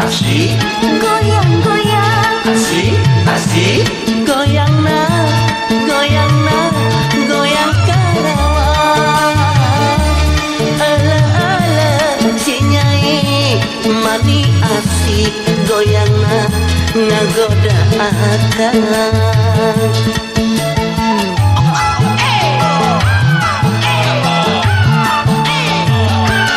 asik, goyang-goyang, asik, asik, Goyang na, goyang na, goyang Karawang. Ala ala si Nyai mani asik goyang na ngagoda akang.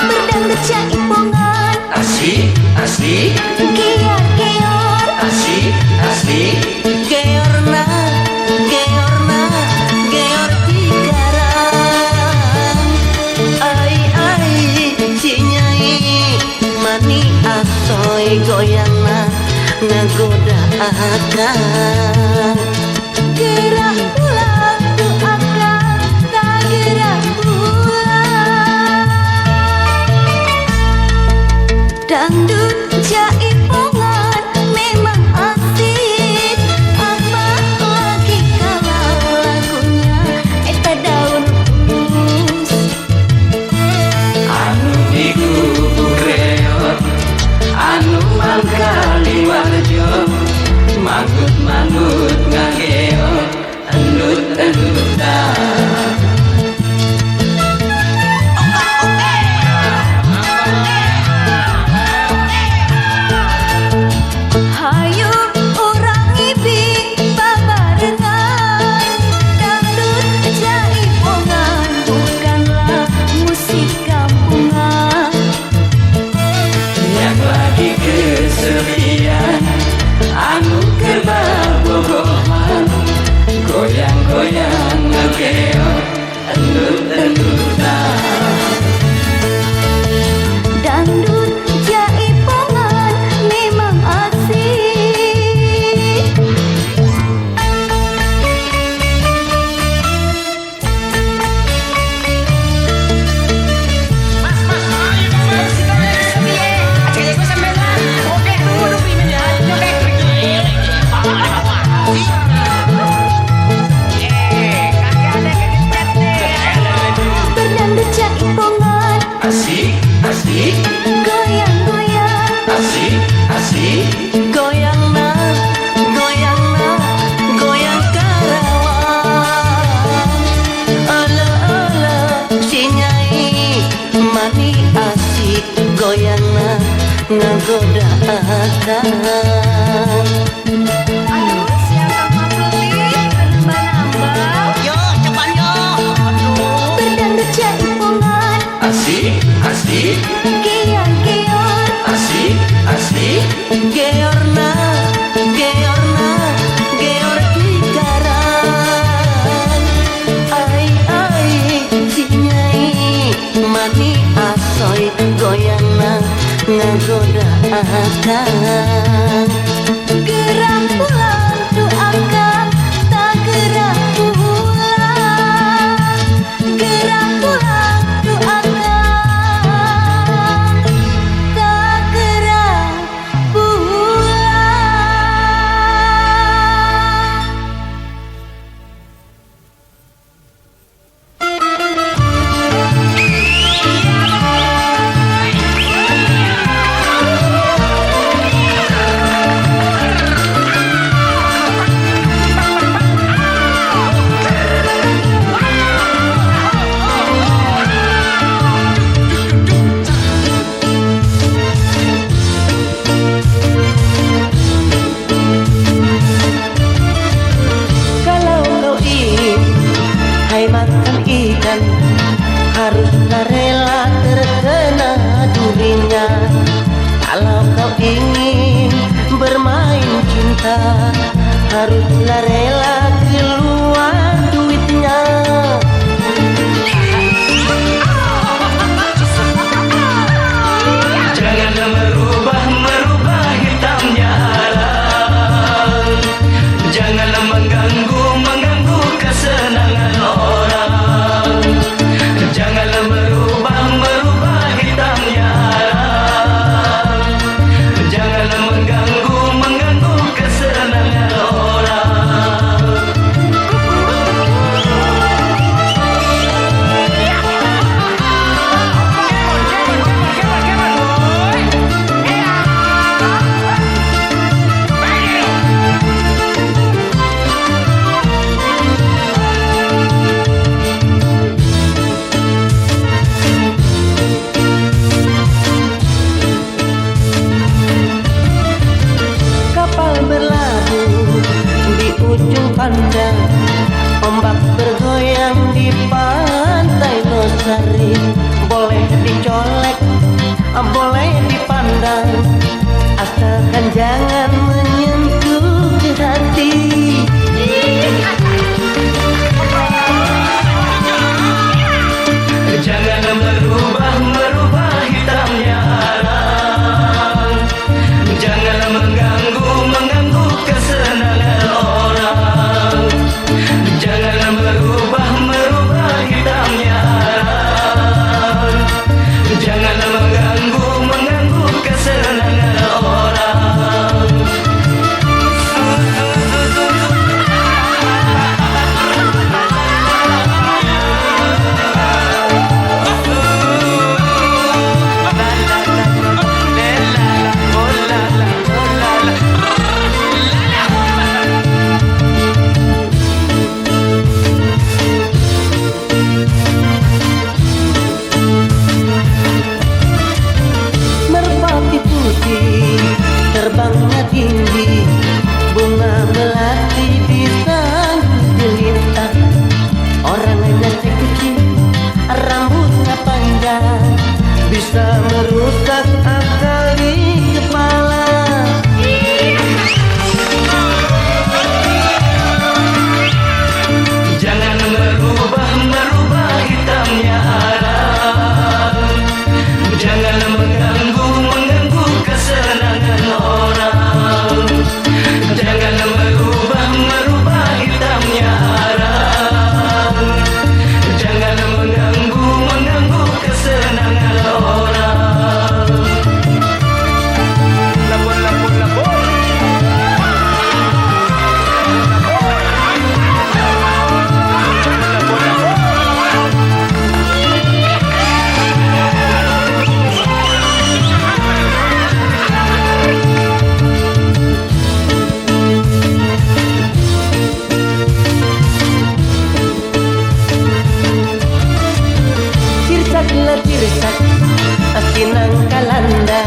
berdangdut jaipongan, asik, asik, gior-gior, asik, asik, Georna, georna, geor tigarang. Ai ai si Nyai mani asoy goyang na ngagoda akang. gerak pulang tuh akan tak gerak pulang. Dangdut jaipongan memang asik, apalagi kalau lagunya eta daun ulus. anu iku reot, anu mangkali warjo, manggut-manggut ngageo, endut-endutan. Hayu urang ngibing babarengan, dangdut jaipongan bukanlah musik kampungan. Yang lagi kesepian, anu kerbabogohan, goyang-goyang ngageo, endut-endutan. Dangdut jaipongan memang asik. Berdangdut jaipongan, Asik, asik, goyang-goyang, asik, asik, Goyang na, goyang na, goyang Karawang. Ala ala si Nyai mani asik goyang na ngagoda akang. aduh siapa mabeli nambah-nambah. Yo cepat yo. Aduh. Berdangdut jaipongan, asik, asik, gior-gior, asik, asik, Georna, georna, geor tigarang. Ai ai si Nyai mani asoy goyang na ngagoda akang. gerak pulang tuh akan tak gerak pulang. Gerak pulang tuh akan tak gerak pulang. Kalau kau ingin hai makan ikan, haruslah rela terkena durinya. Kalau kau ingin bermain cinta, haruslah rela keluar duitnya. jangan merubah hitamnya alam, janganlah mengganggu kesenangan orang, janganlah merubah hitamnya alam, janganlah mengganggu kesenangan orang. jangan menyentuh ke hati. Jangan merubah hitamnya alam. Jangan mengganggu kesenangan orang. Jangan merubah hitamnya alam. Jangan mengganggu kesenangan orang. Merpati putih terbangnya tinggi, bunga melati di sanggul jelita. Orangnya kecil, rambutnya panjang, bisa merusak akal di kepala. Jangan merubah hitamnya alam. Jangan mengganggu kesenangan orang. Jangan merubah hitamnya alam. Jangan mengganggu kesenangan orang. Tirsak-lah tirsak, asinang kalanda,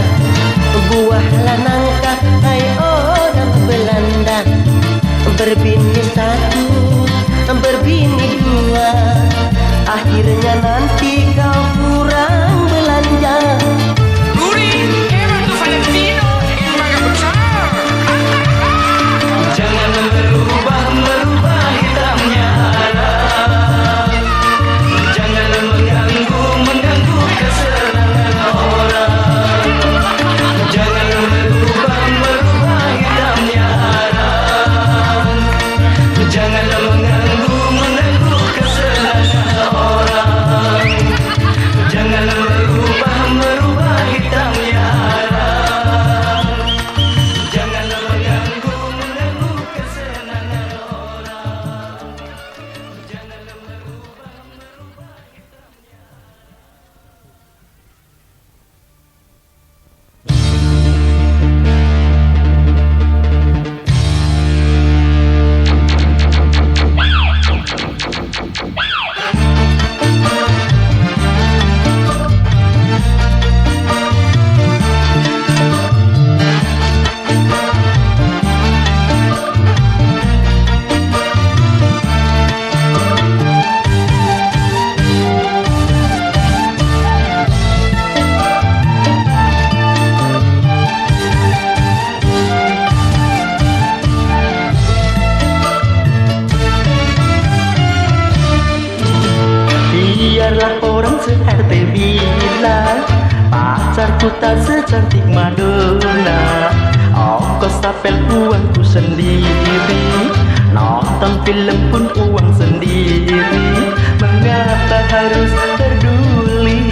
buah lanangka, hai orang Belanda. Berbini satu, berbini dua, akhirnya nanti kau kurang belanja. Jangan merubah hitamnya alam. Jangan mengganggu kesenangan orang. Jangan merubah hitamnya alam. Jangan mengganggu kesenangan orang. Jangan merubah hitamnya alam. Jangan mengganggu kesenangan orang. Jangan merubah hitamnya. Biarlah orang se-RT bilang pacarku tak secantik Madonna. Ongkos tapel uangku sendiri, nonton film pun uang sendiri. Mengapa harus peduli?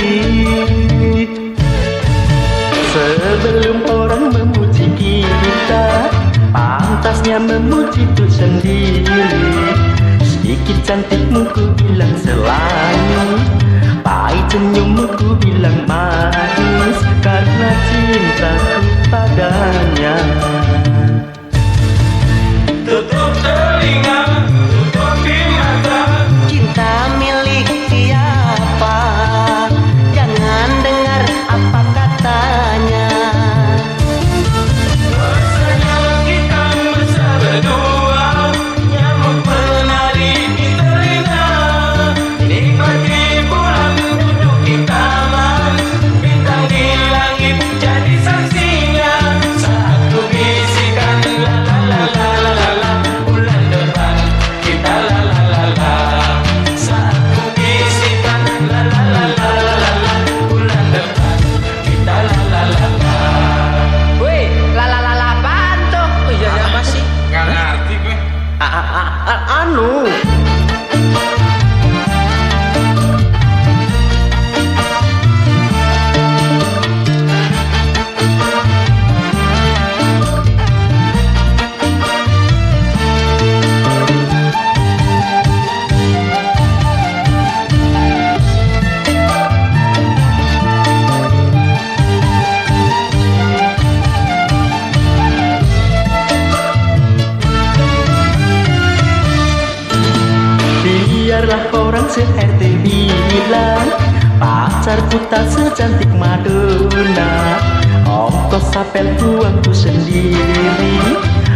Sebelum orang memuji kita, pantasnya memuji itu sendiri. Sedikit cantikmu ku bilang selalu, pahit senyummu ku bilang manis, karena cintaku padanya. Tutup telinga, tutupi mata. Cinta milik siapa? Jangan dengar apa katanya. Rasanya kita mesra berdua, nyamuk penari di telinga. Nikmati bulan duduk di taman, bintang se-RT bilang pacarku tak secantik Madonna. Ongkos sapel uangku sendiri,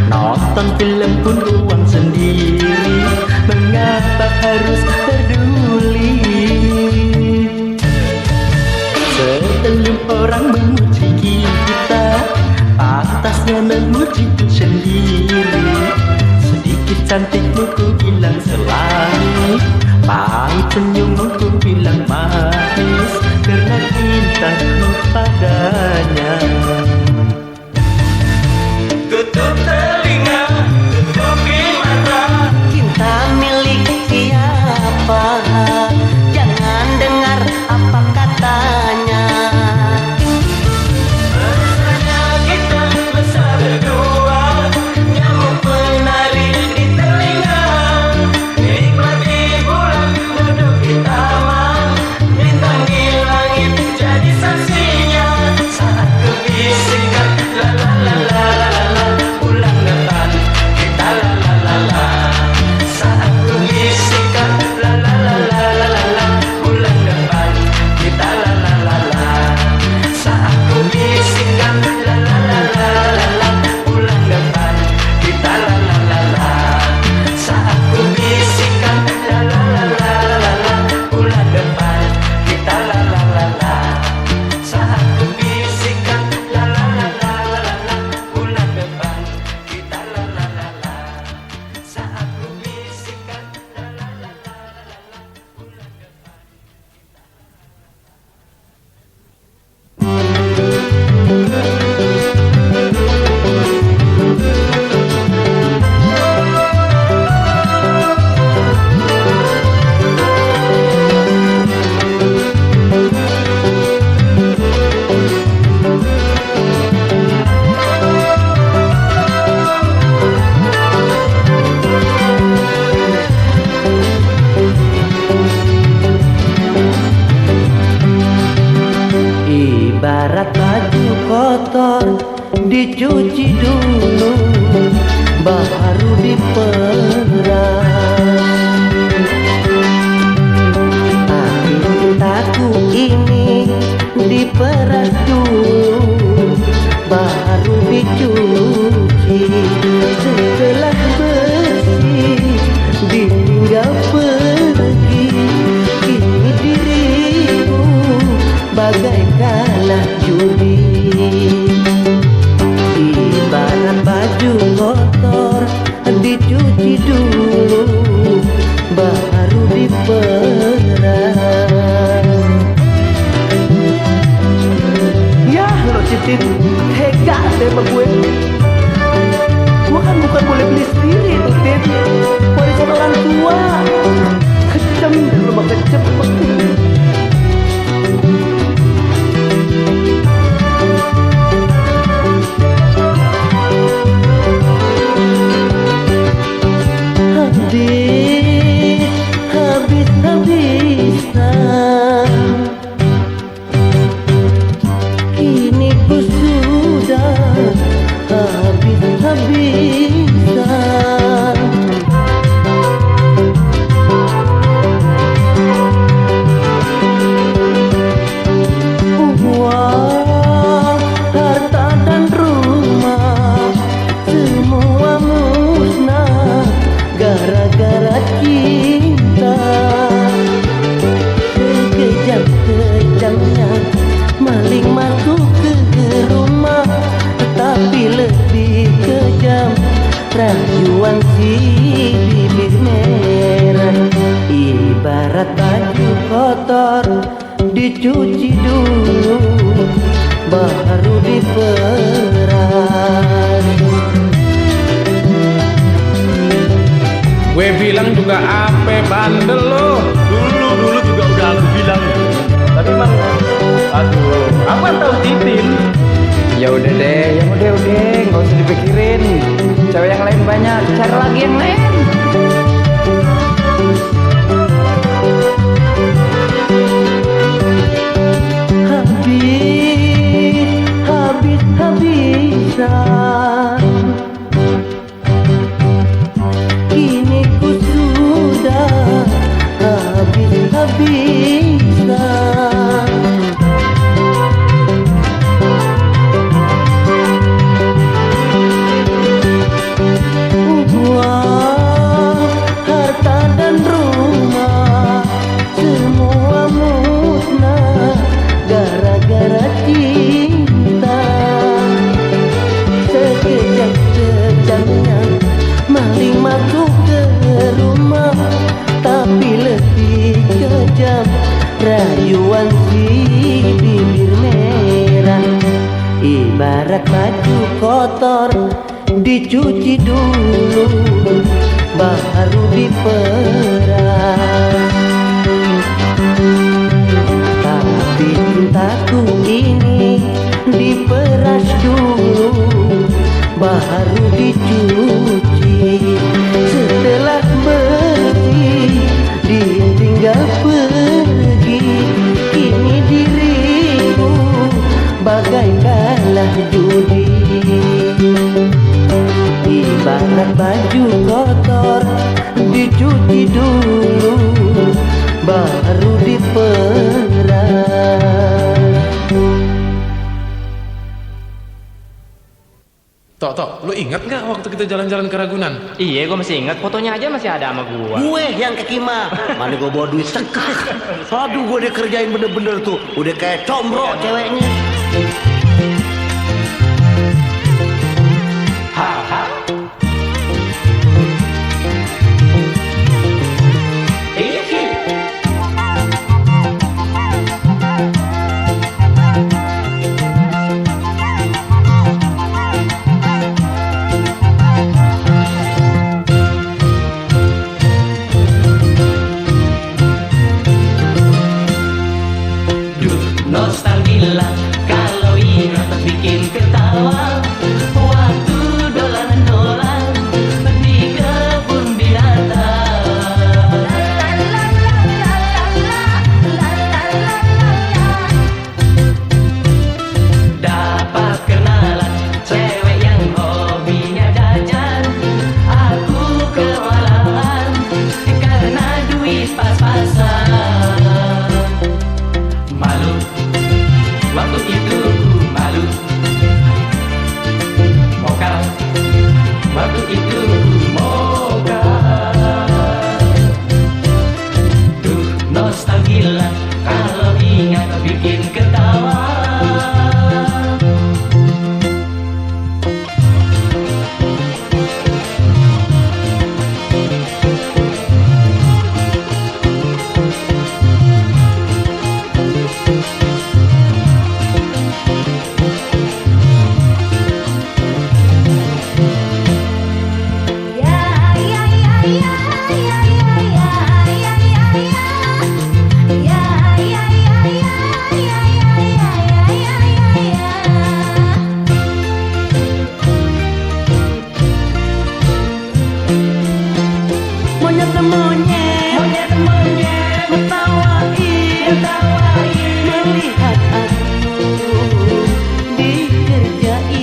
nonton film pun uang sendiri. Mengapa harus peduli? Sebelum orang memuji kita, pantasnya memuji ku sendiri. Sedikit cantikmu ku bilang selalu, pahit senyummu ku bilang manis, karena cintaku padanya. Tutup telinga, tutupi mata. Cinta milik siapa? Jangan dengar apa katanya. Rasanya kita mesra berdua, nyamuk menari di telinga. Nikmati bulan duduk di taman, bintang di langit jadi saksinya. Saat ku bisikan la la la la la la, bulan depan kita la la la la. Saat ku bisikan la la la la la la, bulan depan kita la la la la. Saat ku bisikan la la la la la la, bulan depan kita la la la la. Saat ku bisikan la la la la la la, bulan depan kita la la la la. Saat ku bisikan la la la la la la, bulan depan kita la la la la. Saat ku bisikan la la la la la la, bulan depan. Ibarat baju kotor dicuci dulu, baru diperas. Tapi cintaku ini diperas dulu, baru dicuci. Setelah bersih ditinggal pergi, kini dirimu bagaikan judi. Ibarat baju kotor dicuci dulu, baru diperas. Ya lo Citin, tega deh sama gue. Gue kan bukan boleh beli sendiri tuh Tin, warisan orang tua. Kecem deh lo mah kecem. Habis-habisan, kini ku sudah habis-habisan. Uang, harta dan rumah semua musnah gara-gara cinta. Sekejap-kejapnya maling masuk ke rumah, tapi lebih kejam rayuan si bibir merah. Ibarat baju kotor dicuci dulu, baru diperas. Gue bilang juga apa bandel lo. Dulu juga udah aku bilang. Tapi emang, aduh, aku kan tahu Titin. Ya udah deh, udah, nggak usah dipikirin. Cewek yang lain banyak, cari lagi yang lain. Habis-habisan, kini ku sudah habis Ibarat baju kotor dicuci dulu baru diperas. Tapi cintaku ini diperas dulu baru dicuci. Setelah bersih ditinggal pergi. Kini dirimu bagai kalah judi. Ibarat baju kotor dicuci dulu baru diperas. Tok, lu ingat nggak waktu kita jalan-jalan ke Ragunan? Iya, gue masih ingat. Fotonya aja masih ada sama gua. Gue yang ke Kima. Mana gue bawa duit sekak. Aduh, gue dikerjain bener-bener tuh. Udah kayak combro ceweknya. Nostalgia kalau ingat bikin ketawa. Waktu dolan-dolan di kebun binatang. Dapat kenalan cewek yang hobinya jajan. Aku kewalahan karena duit pas-pasan. Malu waktu itu malu, mokal waktu itu mokal. Duh nostalgia kalau ingat bikin ketawa. Monyet mengetawain melihat aku dikerjain.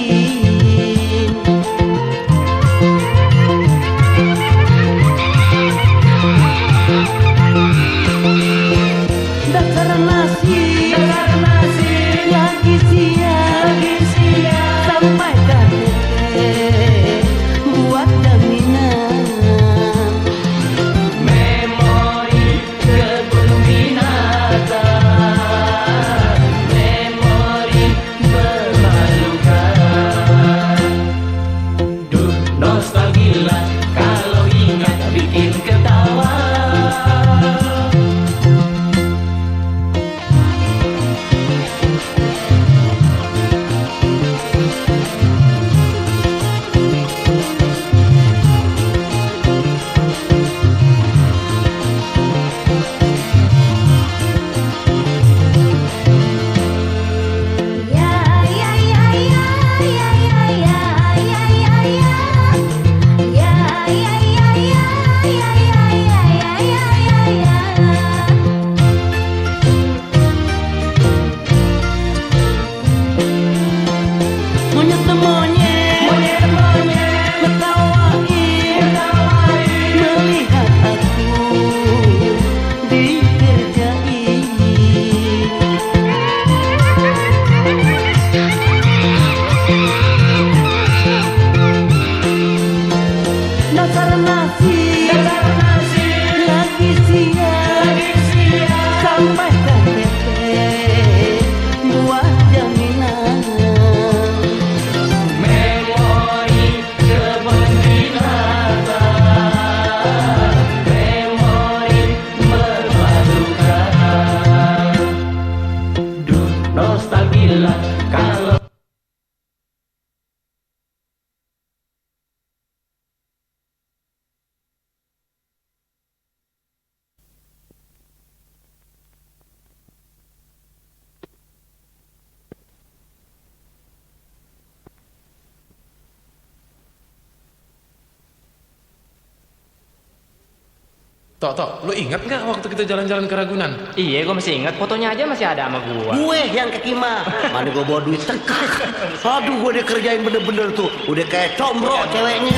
Dasar nasi lagi siap sampai KTP buat jaminan. Memori kebun binatang, memori memalukan. Duh nostalgia kalau ingat bikin ketawa. Monyet mengetawain melihat aku dikerjain. Dasar nasi lagi siap sampai KTP buat jaminan. Memori kebun binatang, memori memalukan. Duh nostalgia kalau Tok, lu ingat nggak waktu kita jalan-jalan ke Ragunan? Iya, gue masih ingat. Fotonya aja masih ada sama gua. Gue yang ke Kima. Mana gue bawa duit tekas. Aduh, gue dikerjain bener-bener tuh. Udah kayak combro ceweknya.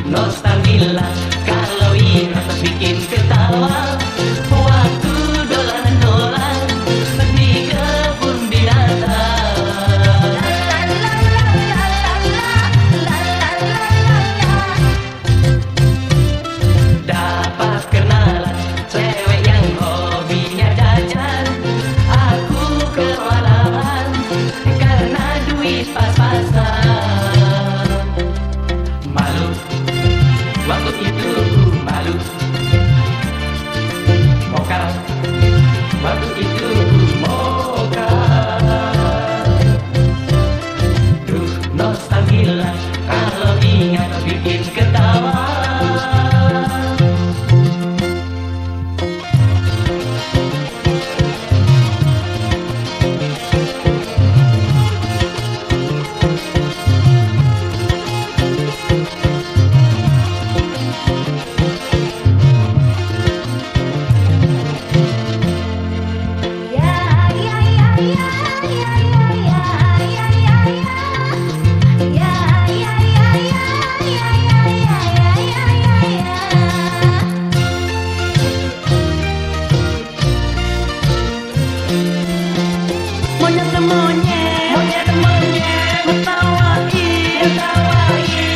Nostalgia kalau ingat bikin ketawa waktu dolan-dolan di kebun binatang. Dapat kenalan cewek yang hobinya jajan, aku kewalahan karena duit pas-pasan. Malu waktu itu malu, mokal waktu itu mokal. Duh nostalgia kalau ingat bikin ketawa. Monyet ngetawain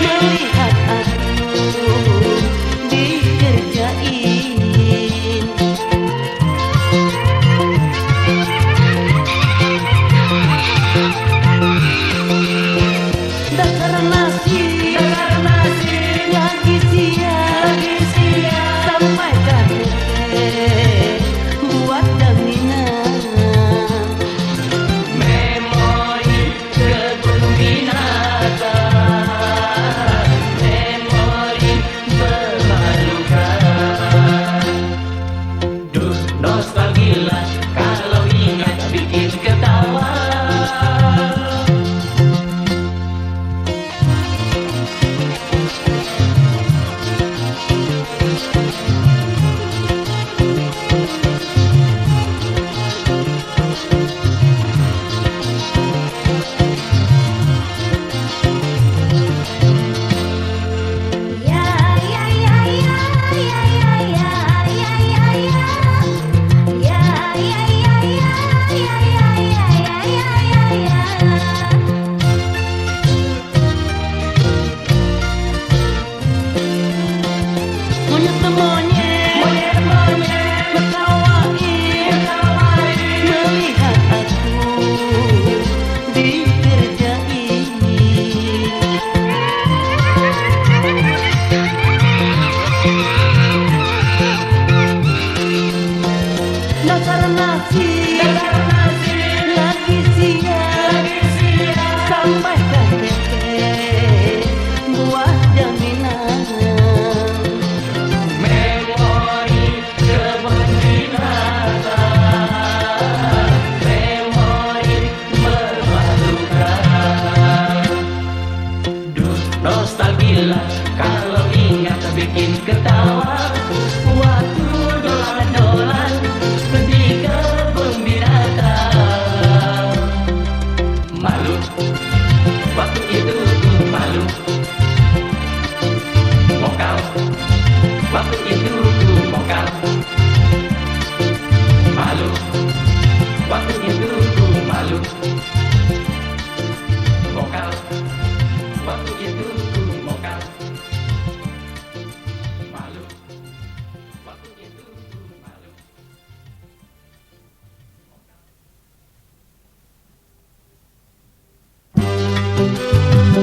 melihat aku dikerjain. Dasar nasi lagi siap sampai kakek buat jaminan. Memori kebun binatang, memori memalukan. Duh nostalgia kalau ingat bikin ketawa. Monyet ngetawain melihat aku dikerjain. Dasar nasi lagi siap sampai kakek buat jaminan. Memori kebun binatang, memori memalukan. Duh nostalgia kalau ingat bikin ketawa waktu dolan-dolan di kebun binatang. Malu waktu itu malu, mokal waktu itu mokal. Malu waktu itu malu, mokal waktu itu mokal. Malu waktu itu malu. Thank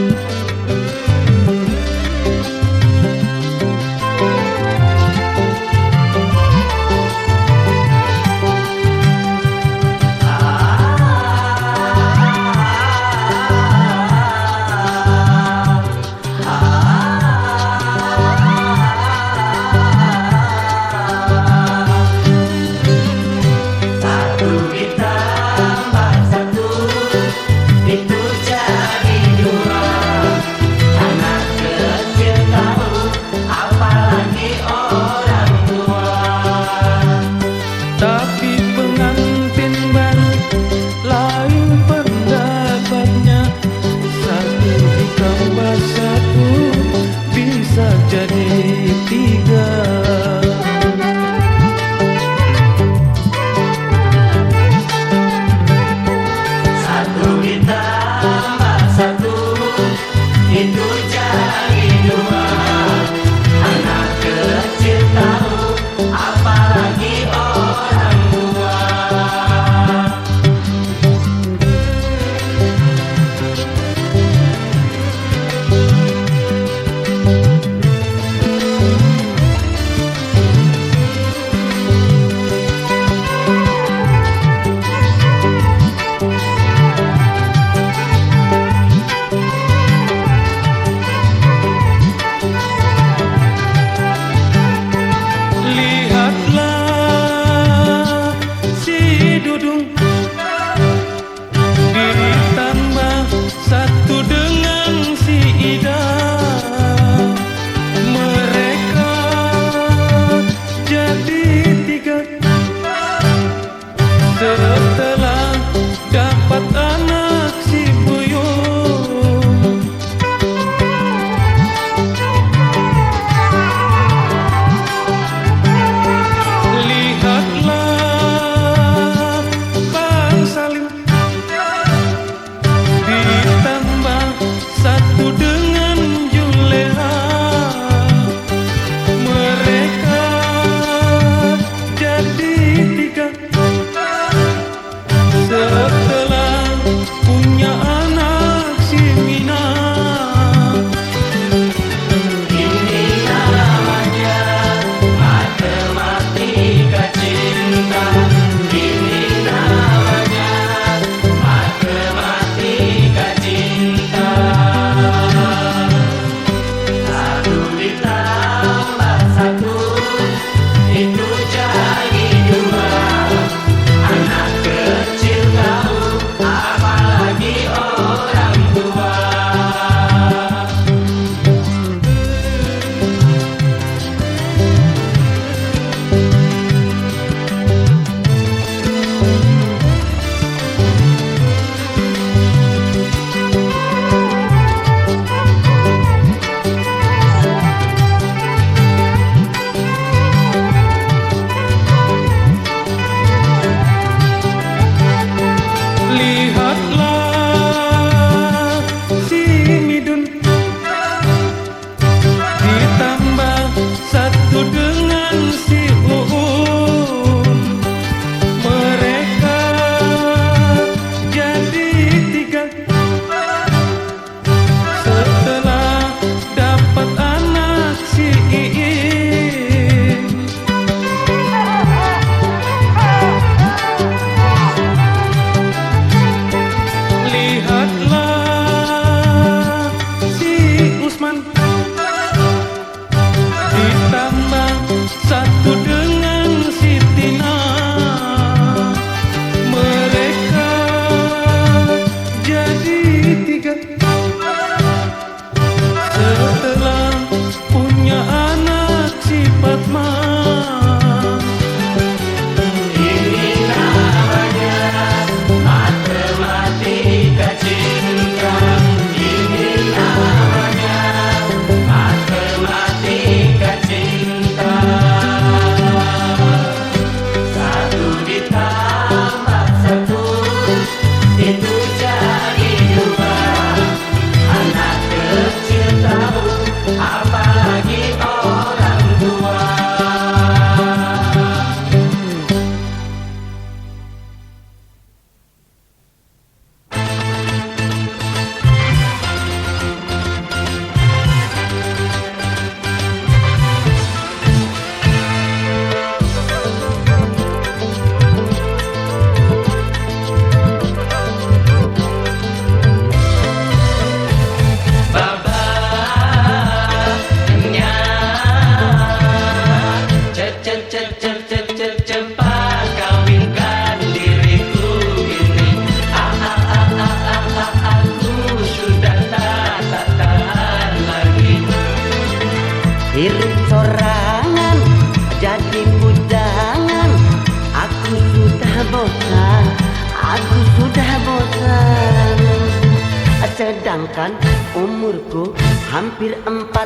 Sedangkan umurku hampir 40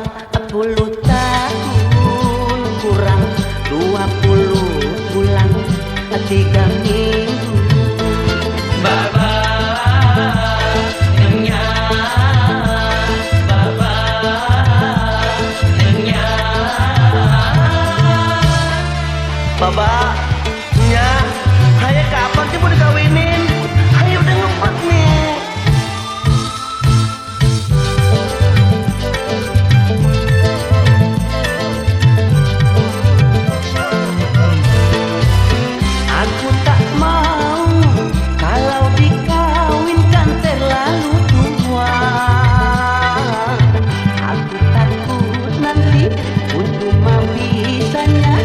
tahun, kurang 20 bulan 3 minggu. Baba Nya, Baba Nya. Baba, nya, hayang kapan sih mau dikawinin? Hayo udah ngumpet nih. Aku tak mau kalau dikawinkan terlalu tua. Aku takut nanti untuk mau bisanya.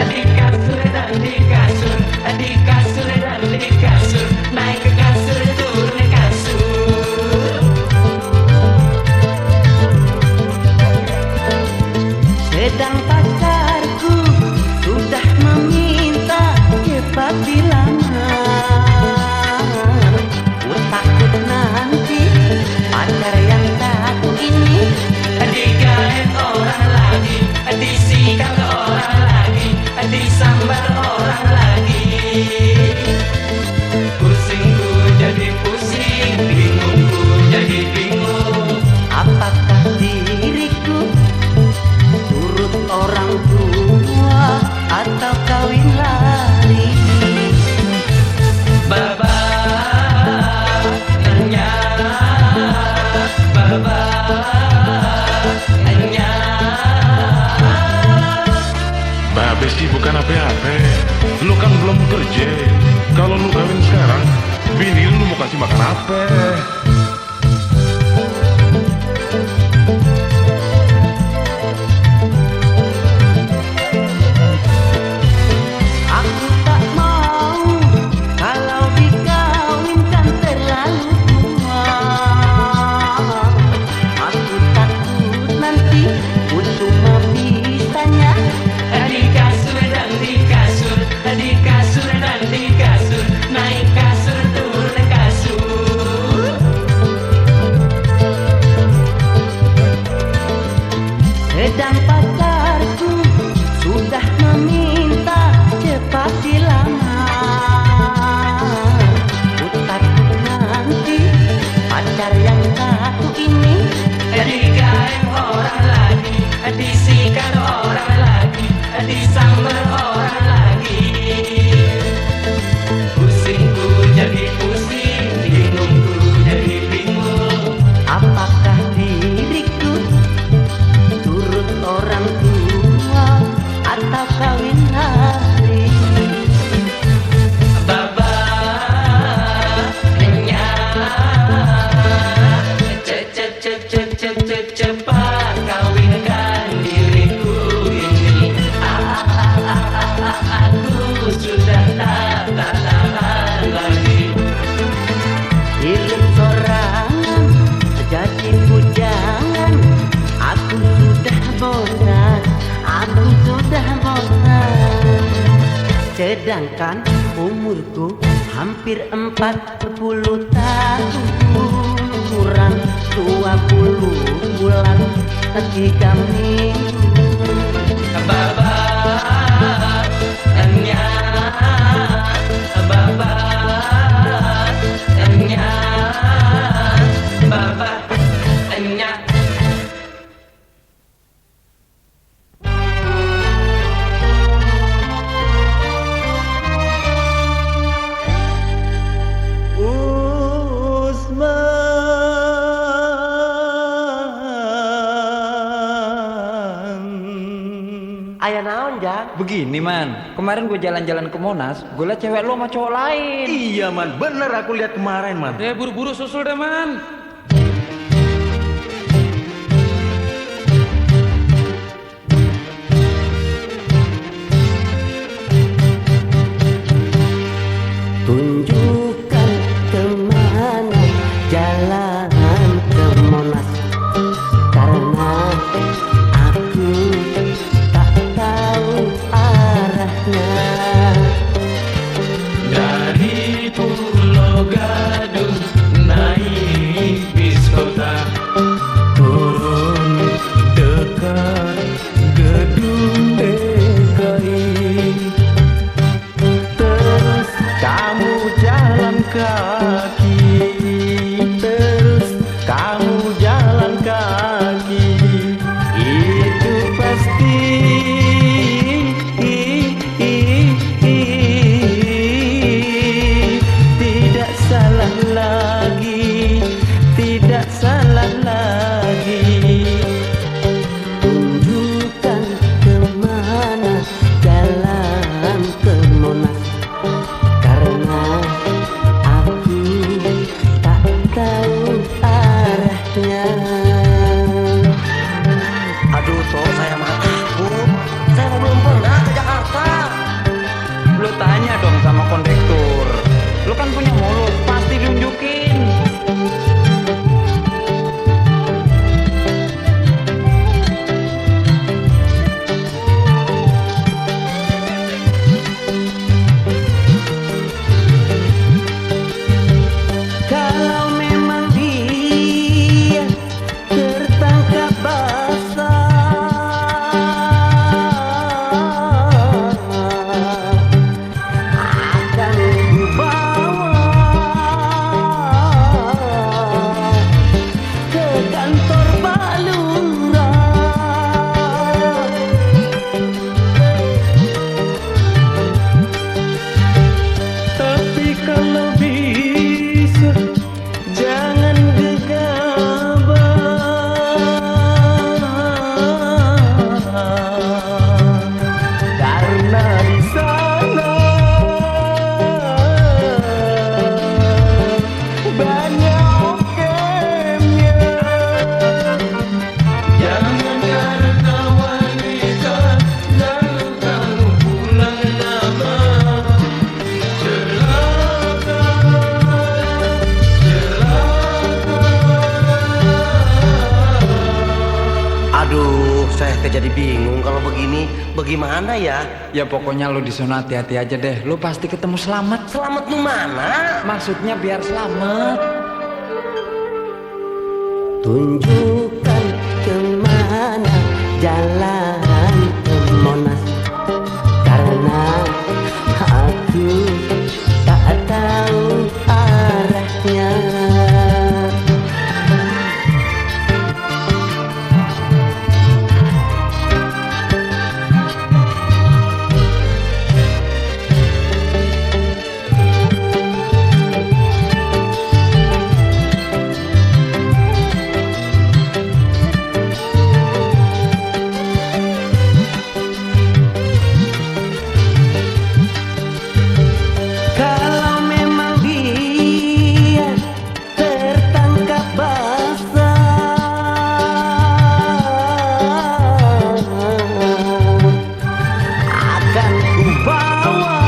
Di kasur dan di kasur, di kasur dan di kasur, naik ke kasur turun ke kasur. Sedang pacarku sudah meminta cepat dilamar. Ku takut nanti pacar yang satu ini Digait orang lagi, disikat orang lagi, disambar orang lagi. Pusingku jadi pusing, bingungku jadi bingung. apakah diriku turut orang tua atau kawin lari. Baba Nya, Baba Nya. Babe sih bukan apa-apa. Lu kan belum kerja. Kalau lu kawin sekarang, bini lu mau kasih makan apa? Aku tak mau kalau dikawinkan terlalu tua. Aku takut nanti untuk membisanya. Di kasur dan di kasur, di kasur dan di kasur, naik kasur turun kasur. Sedang pacarku sudah meminta cepat dilamar. Ku takut nanti pacar yang satu ini Digait orang lagi, disikat orang lagi, disambar orang lagi. Pusingku jadi pusing, bingungku jadi bingung. apakah diriku turut orang tua atau kawin lari. Baba Nya, cepat kawinkan diriku ini. Aku sudah tak tahan lagi. Kirim sorangan jadi bujangan. Aku sudah bosan, aku sudah bosan. Sedangkan umurku hampir 40 tahun, kurang 20 bulan 3 minggu. Baba Nya, Baba Nya, Baba Nya. Ayah naon Jang? Begini man, kemarin gue jalan-jalan ke Monas, gue liat cewek lo sama cowok lain. Iya man, bener aku lihat kemarin man. Buru-buru susul deh, man. Tunjukkan kemana jalan ke Monas, karena aku tak tahu arahnya. Dari Pulau Gadung naik lagi. Tunjukkan kemana jalan ke Monas, karena aku tak tahu arahnya. Aduh toh, saya mah takut. Saya belum pernah ke Jakarta. Lu tanya dong sama kondektur. Lu kan punya mulut, pasti tunjukin. Kalau memang dia tertangkap basah, akan kubawa ke kantor Balura. Tapi kalau bisa jangan gegabah, karena di sana banyak gamenya. Jangan karena wanita lalu kamu pulang nama. Celaka, Aduh, saya teh jadi bingung kalau begini. Bagaimana ya? Ya pokoknya lu di sana hati-hati aja deh. Lu pasti ketemu selamat. Selamat nu mana? Maksudnya biar selamat. Tunjukkan kemana jalan ke Monas, karena aku tak tahu arahnya. Kalau memang dia tertangkap basah, akan kubawa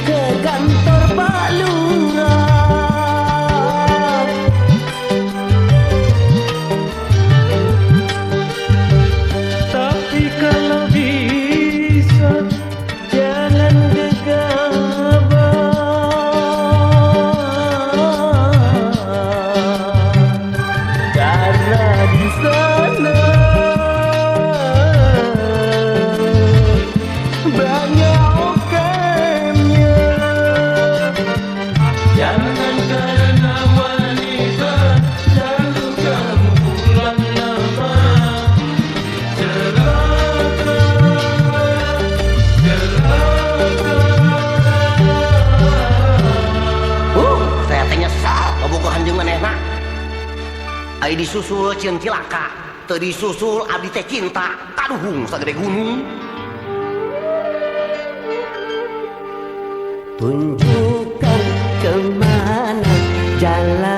ke kantor Balura. Tapi kalau bisa jangan gegabah, karena di sana banyak gamenya. jangan karena wanita lalu kamu pulang nama. Celaka, Saya teh nyesal bobogohan jeung manehna. Ai disusul cieun cilaka, teu disusul abdi teh cinta. Kaduhung sagede gunung. Tunjukkan kemana jalan